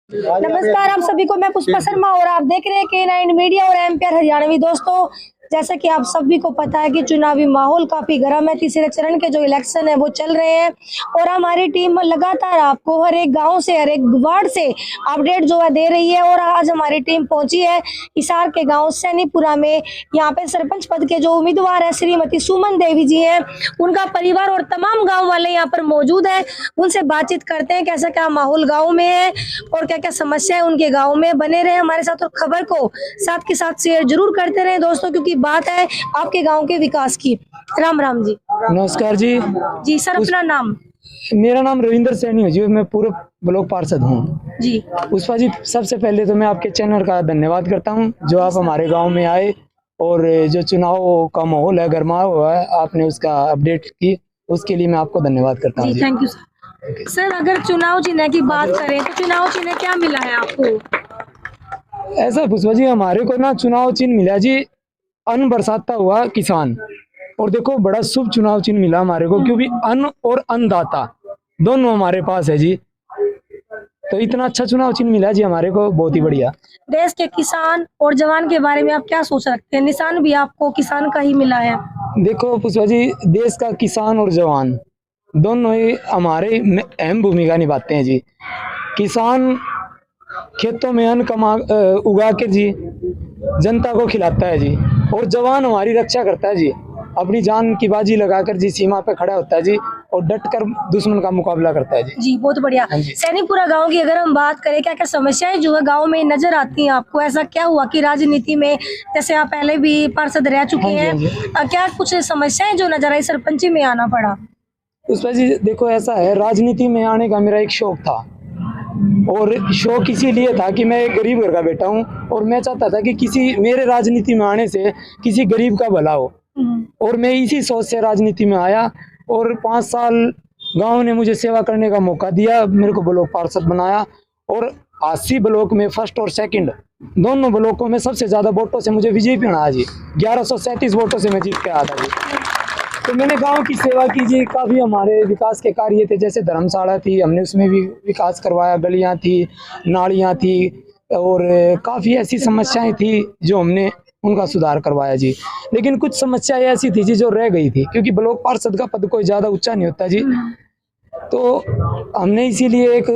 नमस्कार आप सभी को, मैं पुष्पा शर्मा और आप देख रहे हैं K9 मीडिया और एम्पियर हरियाणवी। दोस्तों, जैसा कि आप सभी को पता है कि चुनावी माहौल काफी गर्म है। तीसरे चरण के जो इलेक्शन है वो चल रहे हैं और हमारी टीम लगातार आपको हर एक गांव से, हर एक वार्ड से अपडेट जो है दे रही है। और आज हमारी टीम पहुंची है हिसार के गांव सैनीपुरा में। यहाँ पे सरपंच पद के जो उम्मीदवार है श्रीमती सुमन देवी जी हैं, उनका परिवार और तमाम गाँव वाले यहाँ पर मौजूद है। उनसे बातचीत करते हैं कैसा क्या माहौल गाँव में है और क्या क्या समस्या है उनके गाँव में। बने रहे हमारे साथ और खबर को साथ के साथ शेयर जरूर करते रहे दोस्तों, क्योंकि बात है आपके गांव के विकास की। राम राम जी। नमस्कार जी। जी सर, अपना नाम? मेरा नाम रविंद्र सैनी है जी, मैं पूर्व ब्लॉक पार्षद हूँ जी। पुष्पा जी, सबसे पहले तो मैं आपके चैनल का धन्यवाद करता हूँ जो आप हमारे गांव में आए और जो चुनाव का माहौल है, गरमा हुआ है, आपने उसका अपडेट की, उसके लिए मैं आपको धन्यवाद करता हूँ। Thank you sir. सर, अगर चुनाव चिन्ह की बात करें तो चुनाव चिन्ह क्या मिला है आपको? ऐसा पुष्पा जी, हमारे को ना चुनाव चिन्ह मिला जी अन्न बरसाता हुआ किसान। और देखो, बड़ा शुभ चुनाव चिन्ह मिला हमारे को, क्योंकि अन्न और अन्नदाता दोनों हमारे पास है जी। तो इतना अच्छा चुनाव चिन्ह मिला जी हमारे को, बहुत ही बढ़िया। देश के किसान और जवान के बारे में आप क्या सोच रखते हैं? निशान भी आपको किसान का ही मिला है। देखो पुष्पा जी, देश का किसान और जवान दोनों ही हमारे में अहम भूमिका निभाते हैं जी। किसान खेतों में अन्न उगा के जी जनता को खिलाता है जी, और जवान हमारी रक्षा करता है जी, अपनी जान की बाजी लगाकर जी सीमा पे खड़ा होता है जी, और डटकर दुश्मन का मुकाबला करता है जी। जी, बहुत बढ़िया। सैनीपुरा गांव की अगर हम बात करें, क्या क्या समस्याएं जो है गांव में नजर आती हैं आपको? ऐसा क्या हुआ कि राजनीति में, जैसे आप पहले भी पार्षद रह चुके हैं, क्या कुछ समस्याएं जो नजर आई, सरपंची में आना पड़ा? पुष्पा जी देखो, ऐसा है, राजनीति में आने का मेरा एक शौक था, और शौक इसीलिए था कि मैं एक गरीब घर का बेटा हूँ और मैं चाहता था कि किसी मेरे राजनीति में आने से किसी गरीब का भला हो। और मैं इसी सोच से राजनीति में आया और 5 साल गांव ने मुझे सेवा करने का मौका दिया, मेरे को ब्लॉक पार्षद बनाया और 80 ब्लॉक में फर्स्ट और सेकंड दोनों ब्लॉकों में सबसे ज्यादा वोटों से मुझे विजयी बनाया जी। 1137 वोटों से मैं जीत के आया था जी। तो मैंने गांव की सेवा की जी, काफ़ी हमारे विकास के कार्य थे, जैसे धर्मशाला थी, हमने उसमें भी विकास करवाया, गलियां थी, नालियां थी, और काफ़ी ऐसी समस्याएं थी जो हमने उनका सुधार करवाया जी। लेकिन कुछ समस्याएं ऐसी थी जी जो रह गई थी, क्योंकि ब्लॉक पार्षद का पद कोई ज़्यादा ऊंचा नहीं होता जी। तो हमने इसीलिए एक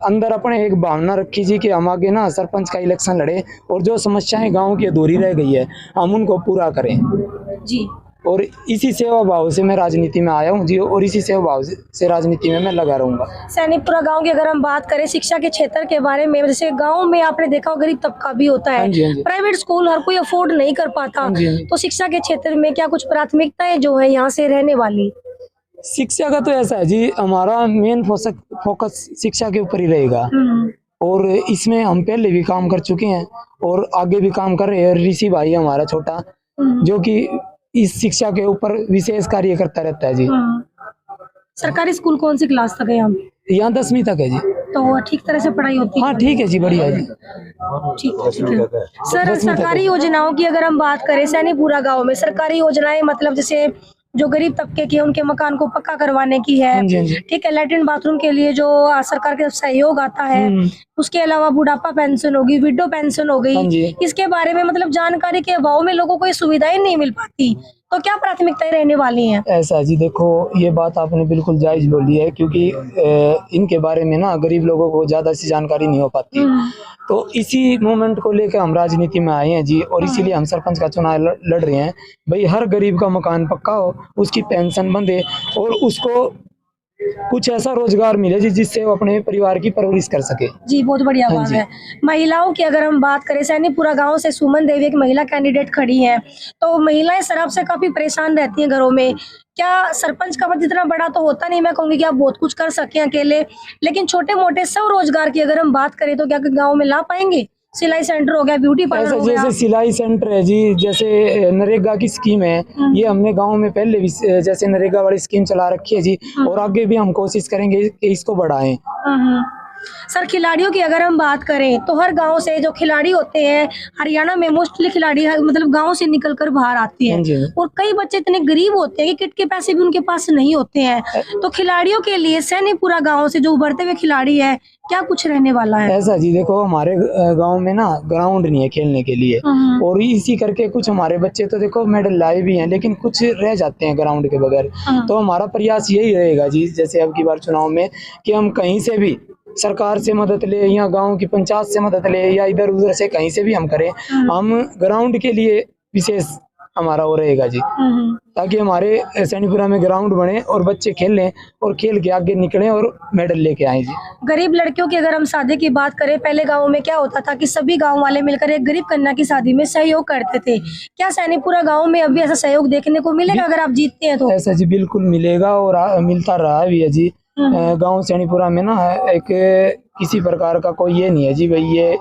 अंदर अपने एक भावना रखी जी कि हम आगे ना सरपंच का इलेक्शन लड़े और जो समस्याएं गाँव की अधूरी रह गई है हम उनको पूरा करें जी। और इसी सेवा भाव से मैं राजनीति में आया हूँ जी, और इसी सेवा भाव से राजनीति में मैं लगा रहूंगा। सैनीपुरा गांव की अगर हम बात करें शिक्षा के क्षेत्र के बारे में, जैसे गांव में आपने देखा हो गरीब तबका भी होता है, प्राइवेट स्कूल हर कोई अफोर्ड नहीं कर पाता, तो शिक्षा के क्षेत्र में क्या कुछ प्राथमिकताएं जो है यहाँ से रहने वाली? शिक्षा का तो ऐसा है जी, हमारा मेन फोकस शिक्षा के ऊपर ही रहेगा, और इसमें हम पहले भी काम कर चुके हैं और आगे भी काम कर रहे हैं। ऋषि भाई हमारा छोटा, जो कि इस शिक्षा के ऊपर विशेष कार्य करता रहता है जी। सरकारी स्कूल कौन सी क्लास तक है यहाँ? 10वीं तक है जी। तो ठीक तरह से पढ़ाई होती है? हाँ ठीक है जी, बढ़िया जी। ठीक है। सर, सरकारी योजनाओं की अगर हम बात करें, सैनीपुरा गांव में सरकारी योजनाएं, मतलब जैसे जो गरीब तबके की उनके मकान को पक्का करवाने की है, ठीक है, लैट्रिन बाथरूम के लिए जो सरकार के सहयोग आता है, उसके अलावा बुढ़ापा पेंशन होगी, विडो पेंशन हो गई, इसके बारे में मतलब जानकारी के अभाव में लोगों को ये सुविधाएं नहीं मिल पाती, तो क्या प्राथमिकताएं रहने वाली हैं? ऐसा जी, देखो ये बात आपने बिल्कुल जायज बोली है, क्योंकि इनके बारे में ना गरीब लोगों को ज्यादा सी जानकारी नहीं हो पाती। तो इसी मोमेंट को लेकर हम राजनीति में आए हैं जी, और इसीलिए हम सरपंच का चुनाव लड़ रहे हैं। भाई हर गरीब का मकान पक्का हो, उसकी पेंशन बंधे और उसको कुछ ऐसा रोजगार मिले जिससे वो अपने परिवार की परवरिश कर सके जी। बहुत बढ़िया बात है। महिलाओं की अगर हम बात करें, सैनीपुरा गांव से सुमन देवी एक महिला कैंडिडेट खड़ी हैं, तो महिलाएं शराब से काफी परेशान रहती हैं घरों में। क्या सरपंच का पद इतना बड़ा तो होता नहीं, मैं कहूंगी कि आप बहुत कुछ कर सके अकेले, लेकिन छोटे मोटे सब रोजगार की अगर हम बात करें तो क्या गाँव में ला पाएंगे? सिलाई सेंटर हो गया, ब्यूटी पार्लर हो गया, जैसे सिलाई सेंटर है जी, जैसे नरेगा की स्कीम है, ये हमने गांव में पहले भी जैसे नरेगा वाली स्कीम चला रखी है जी, और आगे भी हम कोशिश करेंगे कि इसको बढ़ाएं। सर, खिलाड़ियों की अगर हम बात करें तो हर गांव से जो खिलाड़ी होते हैं, हरियाणा में मोस्टली खिलाड़ी मतलब गांव से निकलकर बाहर आते हैं, और कई बच्चे इतने गरीब होते हैं कि किट के पैसे भी उनके पास नहीं होते हैं। तो खिलाड़ियों के लिए सैनीपुरा गांव से जो उभरते हुए खिलाड़ी है, क्या कुछ रहने वाला है? ऐसा जी, देखो हमारे गांव में ना ग्राउंड नहीं है खेलने के लिए, और इसी करके कुछ हमारे बच्चे तो देखो मेडल लाए भी हैं, लेकिन कुछ रह जाते हैं ग्राउंड के बगैर। तो हमारा प्रयास यही रहेगा जी, जैसे अब की बार चुनाव में, कि हम कहीं से भी सरकार से मदद ले या गांव की पंचायत से मदद ले या इधर उधर से कहीं से भी हम करें, हम ग्राउंड के लिए विशेष हमारा वो रहेगा जी, ताकि हमारे सैनीपुरा में ग्राउंड बने और बच्चे खेल लें और खेल के आगे निकलें और मेडल लेके आए जी। गरीब लड़कियों की अगर हम शादी की बात करें, पहले गाँव में क्या होता था कि सभी गाँव वाले मिलकर एक गरीब कन्या की शादी में सहयोग करते थे। क्या सैनीपुरा गाँव में अभी ऐसा सहयोग देखने को मिलेगा अगर आप जीतते हैं तो? ऐसा जी बिल्कुल मिलेगा, और मिलता रहा भी है जी। गांव सैनीपुरा में ना एक किसी प्रकार का कोई ये नहीं है जी, भाई ये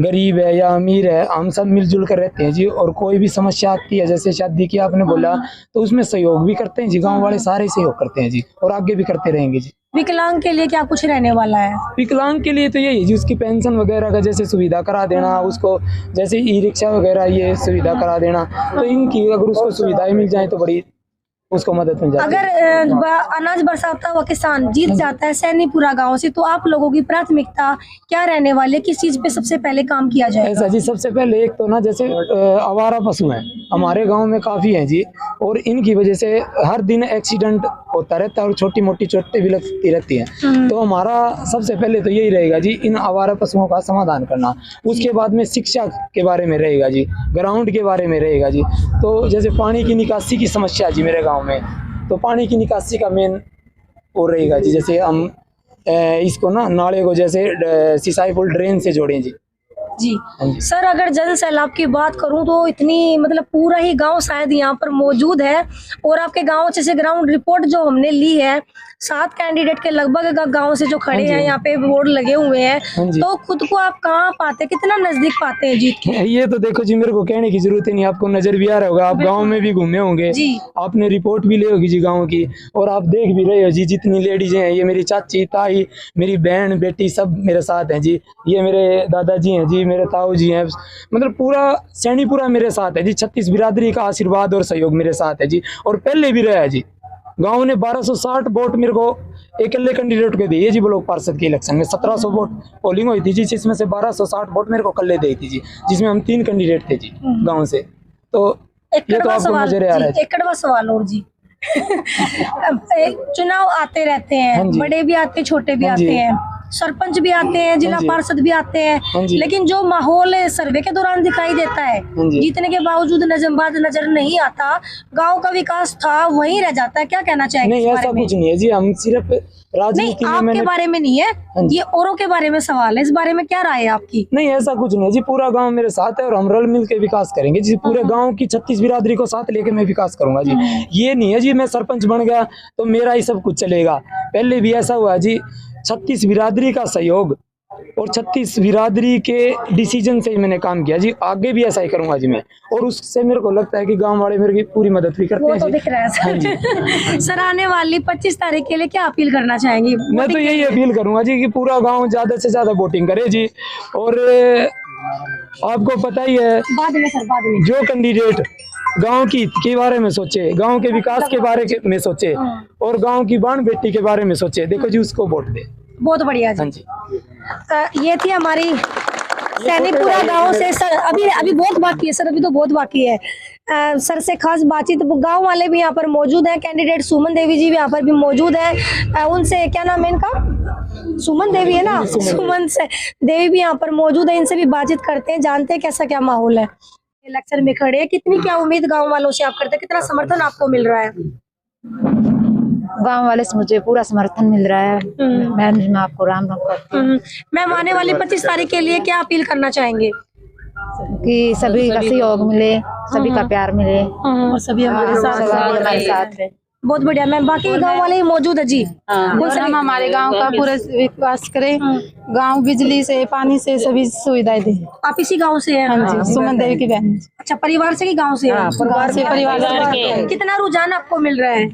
गरीब है या अमीर है, हम सब मिलजुल कर रहते हैं जी। और कोई भी समस्या आती है, जैसे शादी की आपने बोला, तो उसमें सहयोग भी करते हैं जी, गांव वाले सारे सहयोग करते हैं जी, और आगे भी करते रहेंगे जी। विकलांग के लिए क्या कुछ रहने वाला है? विकलांग के लिए तो यही जी, उसकी पेंशन वगैरह का जैसे सुविधा करा देना, उसको जैसे ई रिक्शा वगैरह ये सुविधा करा देना, तो इनकी अगर उसको सुविधाएं मिल जाए तो बड़ी उसको मदद मिल जाती है। अगर अनाज बरसाता हुआ किसान जीत जाता है सैनीपुरा गांव से, तो आप लोगों की प्राथमिकता क्या रहने वाली है? किस चीज पे सबसे पहले काम किया जाएगा? ऐसा जी, सबसे पहले एक तो ना जैसे आवारा पशु हैं हमारे गांव में काफी हैं जी, और इनकी वजह से हर दिन एक्सीडेंट होता रहता है और छोटी मोटी चोटें भी लगती रहती हैं। तो हमारा सबसे पहले तो यही रहेगा जी, इन आवारा पशुओं का समाधान करना। उसके बाद में शिक्षा के बारे में रहेगा जी, ग्राउंड के बारे में रहेगा जी। तो जैसे पानी की निकासी की समस्या है जी मेरे गाँव में, तो पानी की निकासी का मेन वो रहेगा जी, जैसे हम इसको ना नाले को जैसे सिंचाई पुल ड्रेन से जोड़ें जी। जी सर, अगर जल सैलाब की बात करूं तो इतनी मतलब पूरा ही गांव शायद यहाँ पर मौजूद है, और आपके गांव जैसे ग्राउंड रिपोर्ट जो हमने ली है, 7 कैंडिडेट के लगभग गांव से जो खड़े हैं यहाँ पे बोर्ड लगे हुए हैं, तो खुद को आप कहाँ पाते, कितना नजदीक पाते हैं जीत के? ये तो देखो जी, मेरे को कहने की जरूरत ही नहीं, आपको नजर भी आ रहा होगा, आप गांव में भी घूमे होंगे जी, आपने रिपोर्ट भी ली होगी जी गांव की, और आप देख भी रहे हो जी जितनी लेडीज हैं, ये मेरी चाची ताई मेरी बहन बेटी सब मेरे साथ हैं जी, ये मेरे दादाजी हैं जी, मेरे ताऊ जी हैं, मतलब पूरा सैनीपुरा मेरे साथ है जी। 36 बिरादरी का आशीर्वाद और सहयोग मेरे साथ है जी, और पहले भी रहा है जी। गांव ने 1260 वोट मेरे को अकेले कैंडिडेट को दिए जी, ब्लॉक पार्षद के इलेक्शन में 1700 वोट पोलिंग हुई थी जी, जिसमें से 1260 वोट मेरे को कल्ले दी थी जी, जिसमें हम 3 कैंडिडेट थे जी गांव से। तो ये तो आपको नजर आ रहा है। एकड़वा सवाल और जी चुनाव आते रहते हैं, बड़े भी आते हैं छोटे भी आते हैं, सरपंच भी आते हैं, जिला पार्षद भी आते हैं, लेकिन जो माहौल सर्वे के दौरान दिखाई देता है, जीतने के बावजूद नजर नहीं आता, गांव का विकास था वहीं रह जाता है। क्या कहना चाहेंगे? नहीं, ऐसा कुछ नहीं है जी, हम सिर्फ राजनीति में, आपके बारे में नहीं है ये, औरों के बारे में सवाल है, इस बारे में क्या राय है आपकी? नहीं, ऐसा कुछ नहीं है जी, पूरा गांव मेरे साथ है और हम रल मिल के विकास करेंगे जी। पूरे गांव की 36 बिरादरी को साथ लेके मैं विकास करूंगा जी। ये नहीं है जी मैं सरपंच बन गया तो मेरा ही सब कुछ चलेगा। पहले भी ऐसा हुआ जी, 36 बिरादरी का सहयोग और 36 बिरादरी के डिसीजन से ही मैंने काम किया जी, आगे भी ऐसा ही करूंगा जी मैं, और उससे मेरे को लगता है कि गांव वाले मेरी पूरी मदद भी करते हैं। वो तो दिख रहा है सर। सर, आने वाली 25 तारीख के लिए क्या अपील करना चाहेंगे? मैं तो यही अपील करूंगा जी कि पूरा गांव ज्यादा से ज्यादा वोटिंग करे जी, और आपको पता ही है बाद में जो कैंडिडेट गांव की हित के बारे में सोचे, गांव के विकास के बारे में सोचे और गांव की बाण बेटी के बारे में सोचे, देखो जी उसको वोट दे। बहुत बढ़िया जी। ये थी हमारी सैनीपुरा गांव से। सर अभी बहुत बाकी है सर, अभी तो बहुत बाकी है। सर से खास बातचीत, गांव वाले भी यहाँ पर मौजूद हैं, कैंडिडेट सुमन देवी जी भी यहाँ पर भी मौजूद हैं। उनसे क्या नाम है इनका? सुमन देवी है ना, सुमन से देवी भी यहाँ पर मौजूद है, इनसे भी बातचीत करते हैं, जानते हैं कैसा क्या माहौल है। इलेक्शन में खड़े, कितनी क्या उम्मीद गांव वालों से आप करते हैं, कितना समर्थन आपको मिल रहा है? गांव वाले से मुझे पूरा समर्थन मिल रहा है। मैं आपको राम राम करती हूँ। मैम, आने वाली 25 तारीख के लिए क्या अपील करना चाहेंगे? कि सभी का सहयोग मिले, सभी का प्यार मिले और सभी हमारे साथ है। बहुत बढ़िया मैम। बाकी गांव वाले ही मौजूद है जी। हम हमारे गांव का पूरा विकास करें, गांव बिजली से पानी से सभी सुविधाएं दें। आप इसी गांव से हैं? हाँ जी, सुमन देवी की बहन। अच्छा, परिवार से ही गांव से है? परिवार से। कितना रुझान आपको मिल रहा है?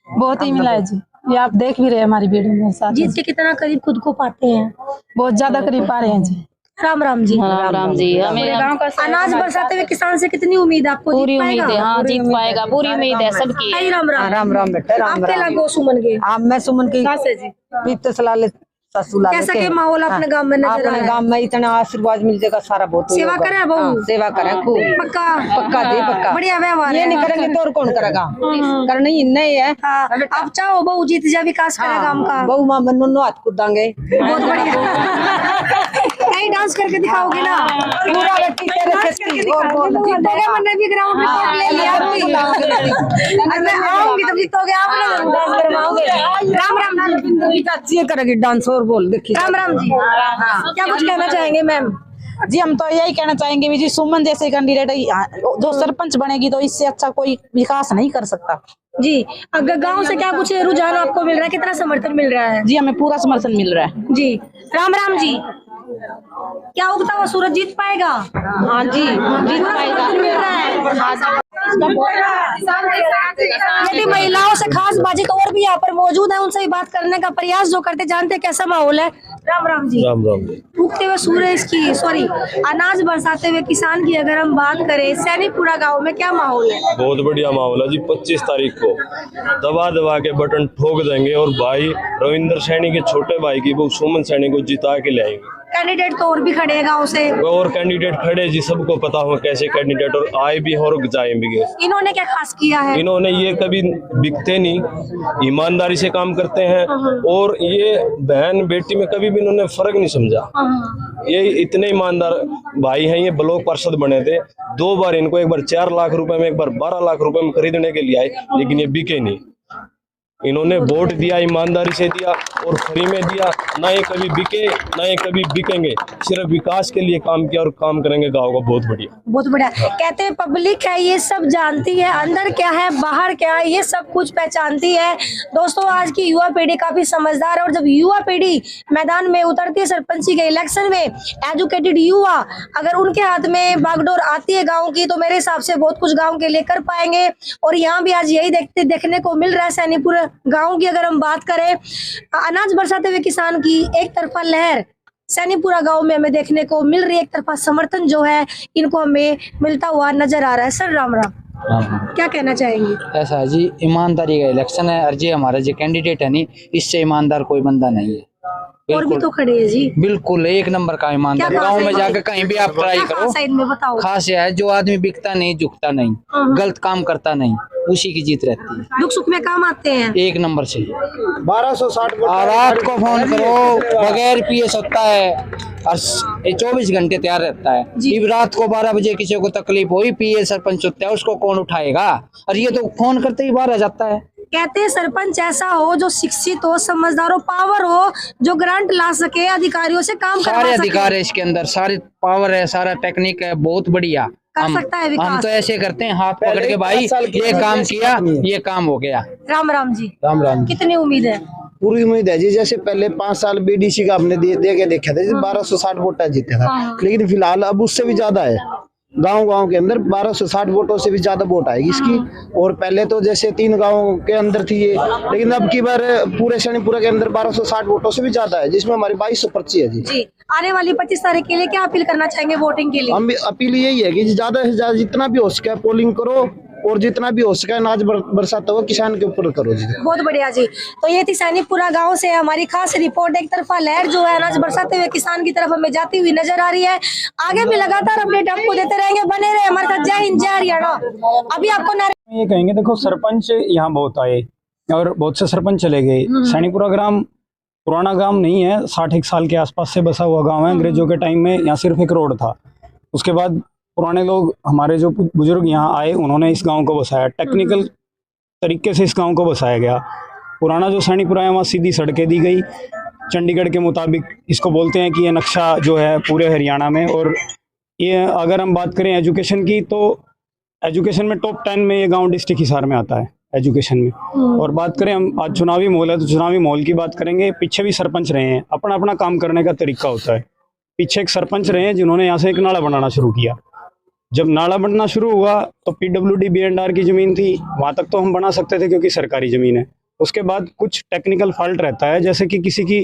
बहुत ही मिला है जी, ये आप देख भी रहे हैं हमारी वीडियो में साथ। जीत के कितना करीब खुद को पाते हैं? बहुत ज्यादा करीब पा रहे हैं जी। राम राम जी। राम राम जी। हमें गांव का अनाज बरसाते हुए किसान से कितनी उम्मीद आपको? पूरी उम्मीद है, हाँ जीत पाएगा, पूरी उम्मीद है सबकी। राम राम। राम राम बेटा, राम आपके राम। लागो सुमन के? मैं सुमन की जी। बीते सलाले ससुला कैसा के माहौल अपने गांव में नजर आ अपने रहा है? गांव में इतना आशीर्वाद मिल जाएगा सारा बहुत सेवा होगा। करे बहू? हाँ, सेवा करे खूब पक्का पक्का जी पक्का। बढ़िया व्यवहार ये है। नहीं करेंगे तो और कौन करेगा? करना ही नहीं है। हाँ, आप चाहो बहू जीत जा, विकास करे गांव का। बहु माँ मनु हाथ कूदांगे बहुत बढ़िया। कहीं डांस करके दिखाओगे ना? पूरा लट्टी तेरे डांस से करके दिखाओगे। जीतोगे, मैंने भी ग्राउंड रिकॉर्ड ले लिया आपकी। और मैं आऊंगी तो जीतोगे आप ना, डांस करवाओगे। राम राम जी। अच्छी करेगी डांस और बोल देखिए। राम राम जी। क्या कुछ कहना चाहेंगे मैम? जी हम तो यही कहना चाहेंगे भी जी सुमन जैसे कैंडिडेट जो सरपंच बनेगी तो इससे अच्छा कोई विकास नहीं कर सकता। जी, अगर गांव से क्या कुछ रुझान आपको मिल रहा है, कितना समर्थन मिल रहा है? जी हमें पूरा समर्थन मिल रहा है। जी राम राम जी। क्या उगता हुआ सूरज जीत पाएगा? हाँ जी जीत पूरा पाएगा। समर्थन मिल रहा है। यदि महिलाओं से खास बातचीत और भी यहाँ पर मौजूद है, उनसे भी बात करने का प्रयास जो करते, जानते कैसा माहौल है। राम राम जी। राम राम जी। उगते हुए सूरज की अनाज बरसाते हुए किसान की अगर हम बात करें, सैनिकपुरा गांव में क्या माहौल है? बहुत बढ़िया माहौल है जी। 25 तारीख को दबा दबा के बटन ठोक देंगे और भाई रविंद्र सैनी के छोटे भाई की वो सुमन सैनी को जिता के लाएंगे। कैंडिडेट तो और भी खड़े हैं गाँव से। और कैंडिडेट खड़े जी, सबको पता हो कैसे कैंडिडेट और आए भी और जाए भी। इन्होंने क्या खास किया है? इन्होंने ये कभी बिकते नहीं, ईमानदारी से काम करते हैं और ये बहन बेटी में कभी भी इन्होंने फर्क नहीं समझा। ये इतने ईमानदार भाई हैं। ये ब्लॉक पार्षद बने थे 2 बार, इनको एक बार 4 लाख रुपए में, एक बार 12 लाख रुपए में खरीदने के लिए आए, लेकिन ये बिके नहीं। इन्होंने वोट दिया, ईमानदारी से दिया और फ्री में दिया। ना ये कभी बिके ना ये कभी बिकेंगे, सिर्फ विकास के लिए काम किया और काम करेंगे गाँव का। बहुत बढ़िया, बहुत बढ़िया। कहते हैं पब्लिक है ये सब जानती है, अंदर क्या है बाहर क्या है ये सब कुछ पहचानती है। दोस्तों आज की युवा पीढ़ी काफी समझदार है और जब युवा पीढ़ी मैदान में उतरती है सरपंची के इलेक्शन में, एजुकेटेड युवा अगर उनके हाथ में बागडोर आती है गाँव की, तो मेरे हिसाब से बहुत कुछ गाँव के लिए कर पाएंगे। और यहाँ भी आज यही देखने को मिल रहा है। सैनीपुर गाँव की अगर हम बात करें, अनाज बरसाते हुए किसान की एक तरफा लहर सैनीपुरा गांव में हमें देखने को मिल रही है, एक तरफा समर्थन जो है इनको हमें मिलता हुआ नजर आ रहा है। सर राम राम, क्या कहना चाहेंगे? ऐसा है जी, ईमानदारी का इलेक्शन है और जी हमारा जो कैंडिडेट है नहीं, इससे ईमानदार कोई बंदा नहीं है। और भी तो खड़े हैं जी। बिल्कुल एक नंबर का ईमानदार। क्या गांव में खास है? जाकर कहीं भी आप ट्राई क्या करो, खास है इनमें बताओ। खास यह है जो आदमी बिकता नहीं, झुकता नहीं, गलत काम करता नहीं, उसी की जीत रहती है। दुख सुख में काम आते हैं। एक नंबर से 1260 और रात को फोन करो बगैर पिए सकता है और 24 घंटे तैयार रहता है। जब रात को 12 बजे किसी को तकलीफ हुई, पीए सरपंच होता है, उसको कौन उठाएगा? और ये तो फोन करते ही बाहर आ जाता है। कहते हैं सरपंच ऐसा हो जो शिक्षित हो, समझदार हो, पावर हो, जो ग्रांट ला सके, अधिकारियों से काम करवा सारे सके। अधिकार है इसके अंदर, सारे पावर है, सारा टेक्निक है, बहुत बढ़िया। कर सकता है विकास। हम तो ऐसे करते हैं, हाथ पकड़ के भाई ये काम किया, ये काम हो गया। राम राम जी। राम राम। कितनी उम्मीद है? पूरी उम्मीद है जी। जैसे पहले 5 साल बीडीसी का हमने दे के देखा था, 1260 वोटा जीता था, लेकिन फिलहाल अब उससे भी ज्यादा है। गांव के अंदर 1260 वोटों से भी ज्यादा वोट आएगी इसकी। और पहले तो जैसे 3 गांव के अंदर थी ये, लेकिन अब की बार पूरे सैनीपुरा के अंदर 1260 वोटों से भी ज्यादा है, जिसमें हमारी 2200 पर्ची है जी। जी आने वाली 25 तारीख के लिए क्या अपील करना चाहेंगे वोटिंग के लिए? हम भी अपील यही है कि ज्यादा से ज्यादा जितना भी हो सके पोलिंग करो और जितना भी हो सके अनाज बरसाता हुआ किसान के ऊपर करो जी। बहुत बढ़िया जी। तो ये थी सैनीपुरा गांव से हमारी खास रिपोर्ट। एक तरफा लहर जो है अनाज बरसाते हुए किसान की तरफ हमें जाती हुई नजर आ रही है। आगे भी लगातार अपडेट आपको देते रहेंगे, बने रहे हमारे साथ। जय हिंद, जय हरियाणा। अभी आपको ये कहेंगे, देखो सरपंच यहाँ बहुत आए और बहुत से सरपंच चले गए। सैनीपुरा ग्राम पुराना गांव नहीं है, 60 साल के आसपास से बसा हुआ गांव है। अंग्रेजों के टाइम में यहाँ सिर्फ एक रोड था, उसके बाद पुराने लोग हमारे जो बुजुर्ग यहाँ आए उन्होंने इस गांव को बसाया। टेक्निकल तरीके से इस गांव को बसाया गया। पुराना जो सैनीपुरा है वहाँ सीधी सड़कें दी गई चंडीगढ़ के मुताबिक। इसको बोलते हैं कि ये नक्शा जो है पूरे हरियाणा में। और ये अगर हम बात करें एजुकेशन की, तो एजुकेशन में टॉप 10 में ये गाँव डिस्ट्रिक्ट हिसार में आता है एजुकेशन में। और बात करें हम आज चुनावी माहौल है तो चुनावी माहौल की बात करेंगे। पीछे भी सरपंच रहे हैं, अपना अपना काम करने का तरीका होता है। पीछे एक सरपंच रहे हैं जिन्होंने यहाँ से एक नाला बनाना शुरू किया। जब नाला बनना शुरू हुआ तो PWD B&R की ज़मीन थी, वहाँ तक तो हम बना सकते थे क्योंकि सरकारी ज़मीन है। उसके बाद कुछ टेक्निकल फॉल्ट रहता है, जैसे कि किसी की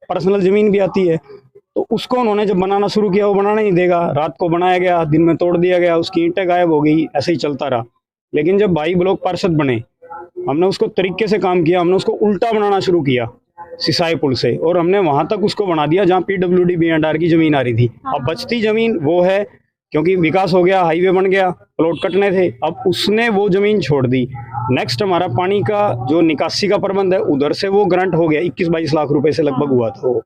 पर्सनल ज़मीन भी आती है, तो उसको उन्होंने जब बनाना शुरू किया वो बनाना नहीं देगा। रात को बनाया गया, दिन में तोड़ दिया गया, उसकी ईंटें गायब हो गई, ऐसे ही चलता रहा। लेकिन जब भाई ब्लॉक पार्षद बने, हमने उसको तरीके से काम किया, हमने उसको उल्टा बनाना शुरू किया। सिसाई पुल से, और हमने वहां तक उसको बना दिया जहाँ PWD B&R की जमीन आ रही थी। अब बचती जमीन वो है, क्योंकि विकास हो गया, हाईवे बन गया, प्लॉट कटने थे, अब उसने वो जमीन छोड़ दी। नेक्स्ट हमारा पानी का जो निकासी का प्रबंध है उधर से वो ग्रांट हो गया, 21-22 लाख रुपए से लगभग हुआ था वो,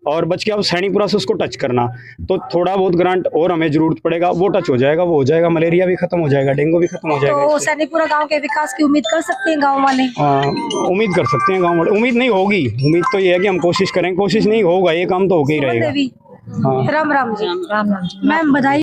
और बच गया अब सैनीपुरा से उसको टच करना, तो थोड़ा बहुत ग्रांट और हमें जरूरत पड़ेगा, वो टच हो जाएगा, वो हो जाएगा, मलेरिया भी खत्म हो जाएगा, डेंगू भी खत्म हो जाएगा। तो सैनीपुरा गांव के विकास की उम्मीद कर सकते हैं गांव वाले? उम्मीद कर सकते हैं गाँव वाले, उम्मीद नहीं होगी, उम्मीद तो ये है कि हम कोशिश करें, कोशिश नहीं होगा ये काम तो होके ही रहेगा। देवी, हाँ। राम राम जी। राम राम जी। मैम बधाई।